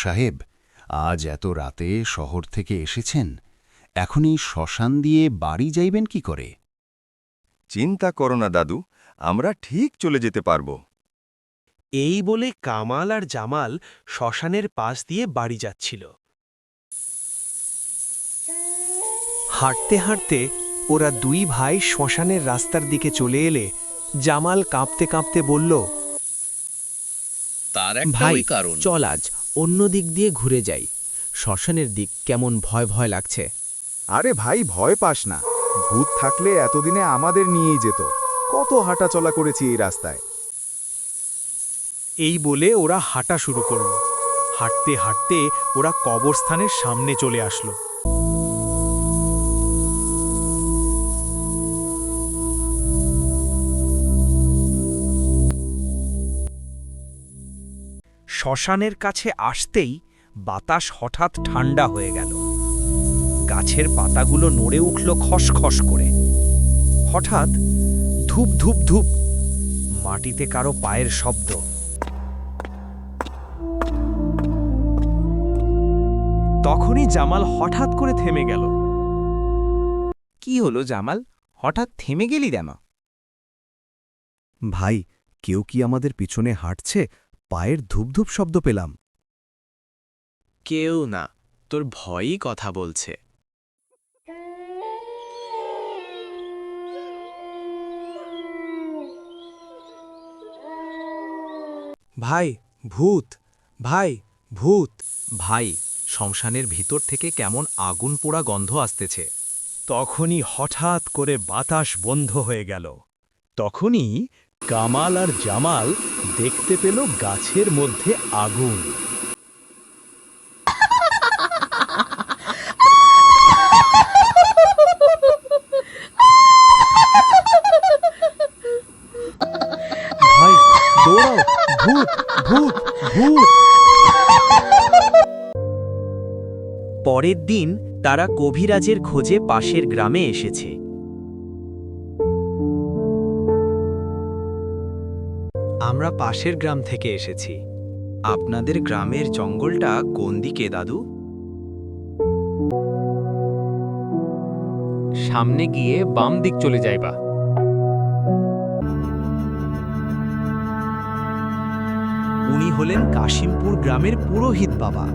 সাহেব, আজ এত রাতে শহর থেকে এসেছেন, এখন এই শ্মশান দিয়ে বাড়ি যাইবেন কি করে? চিন্তা করো না দাদু, আমরা ঠিক চলে যেতে পারব। এই বলে কামাল আর জামাল শ্মশানের পাশ দিয়ে বাড়ি যাচ্ছিল। হাঁটতে হাঁটতে ওরা দুই ভাই শ্মশানের রাস্তার দিকে চলে এলে জামাল কাঁপতে কাঁপতে বলল, তার একটা ভাই কারণ। চল আজ অন্য দিক দিয়ে ঘুরে যাই। শ্মশানের দিক কেমন ভয় ভয় লাগছে। আরে ভাই, ভয় পাস না। ভূত থাকলে এতদিনে আমাদের নিয়েই যেত। কত হাঁটা চলা করেছি এই রাস্তায়। এই বলে ওরা হাঁটা শুরু করল। হাঁটতে হাঁটতে ওরা কবরস্থানের সামনে চলে আসলো। শ্মশানের কাছে আসতেই বাতাস হঠাৎ ঠান্ডা হয়ে গেল। গাছের পাতাগুলো নড়ে উঠল খসখস করে। হঠাৎ ধূপ ধূপ ধূপ, মাটিতে কারো পায়ের শব্দ। তখনই জামাল হঠাৎ করে থেমে গেল। কি হলো জামাল, হঠাৎ থেমে গেলি কেন? ভাই, কেউ কি আমাদের পিছনে হাঁটছে? পায়ের ধূপধূপ শব্দ পেলাম। কেউ না, তোর ভয়ই কথা বলছে। ভাই ভূত, ভাই ভূত। ভাই, শ্মশানের ভিতর থেকে কেমন আগুন পোড়া গন্ধ আসতেছে। তখনই হঠাৎ করে বাতাস বন্ধ হয়ে গেল। তখনই কামাল আর জামাল দেখতে পেল গাছের মধ্যে আগুন। ভাই দৌড়াও, ভূত ভূত ভূত। পরের দিন তারা কবিরাজের খোঁজে পাশের গ্রামে এসেছে। আমরা পাশের গ্রাম থেকে এসেছি। আপনাদের গ্রামের জঙ্গলটা কোন দিকে দাদু? সামনে গিয়ে বাম দিক চলে যাইবা। উনি হলেন কাশিমপুর গ্রামের পুরোহিত বাবা।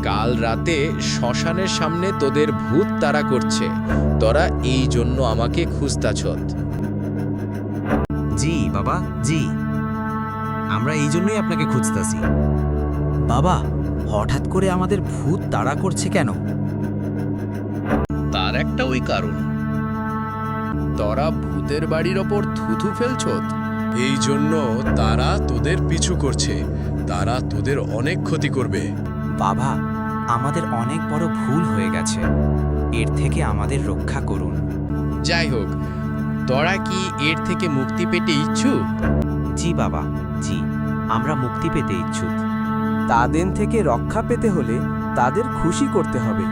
কাল রাতে শ্মশানের সামনে তোদের ভূত তাড়া করছে, তোরা এই জন্য আমাকে খুঁজতাছত। জি বাবা, জি, আমরা এই জন্যই আপনাকে খুঁজতাছি। বাবা, হঠাৎ করে আমাদের ভূত তাড়া করছে কেন? তার একটা কারণ। তোরা ভূতের বাড়ির ওপর থুথু ফেলছত, এই জন্য তারা তোদের পিছু করছে। তারা তোদের অনেক ক্ষতি করবে। বাবা, আমাদের অনেক বড় ভুল হয়ে গেছে, এর থেকে আমাদের রক্ষা করুন। যাই হোক, তোরা কি এর থেকে মুক্তি পেতে ইচ্ছুক? জি বাবা, জি, আমরা মুক্তি পেতে ইচ্ছুক। তাদের থেকে রক্ষা পেতে হলে তাদের খুশি করতে হবে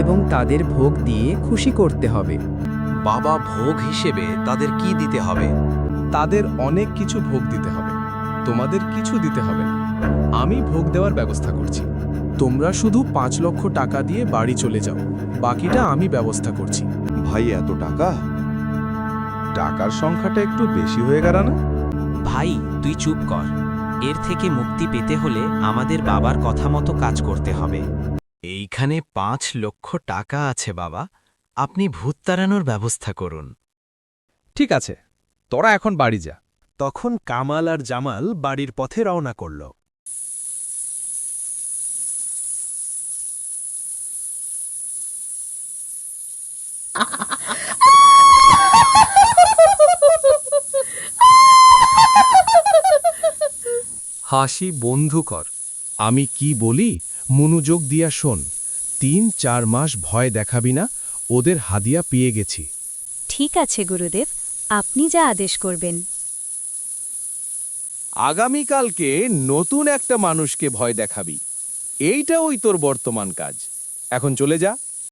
এবং তাদের ভোগ দিয়ে খুশি করতে হবে। বাবা, ভোগ হিসেবে তাদের কি দিতে হবে? তাদের অনেক কিছু ভোগ দিতে হবে, তোমাদের কিছু দিতে হবে না। আমি ভোগ দেওয়ার ব্যবস্থা করছি। তোমরা শুধু 5 লক্ষ টাকা দিয়ে বাড়ি চলে যাও, বাকিটা আমি ব্যবস্থা করছি। ভাই, এত টাকা? টাকার সংখ্যাটা একটু বেশি হয়ে গেল না? ভাই তুই চুপ কর। এর থেকে মুক্তি পেতে হলে আমাদের বাবার কথা মতো কাজ করতে হবে। এইখানে 5 লক্ষ টাকা আছে বাবা, আপনি ভূত তাড়ানোর ব্যবস্থা করুন। ঠিক আছে, তোরা এখন বাড়ি যা। তখন কামাল আর জামাল বাড়ির পথে রওনা করল। হাসি বন্ধু কর। আমি কি বলি মনোযোগ দিয়া শোন। 3-4 মাস ভয় দেখাবি না, ওদের হাদিয়া পেয়ে গেছি। ঠিক আছে গুরুদেব, আপনি যা আদেশ করবেন। আগামীকালকে নতুন একটা মানুষকে ভয় দেখাবি। এইটা ওই তোর বর্তমান কাজ। এখন চলে যা।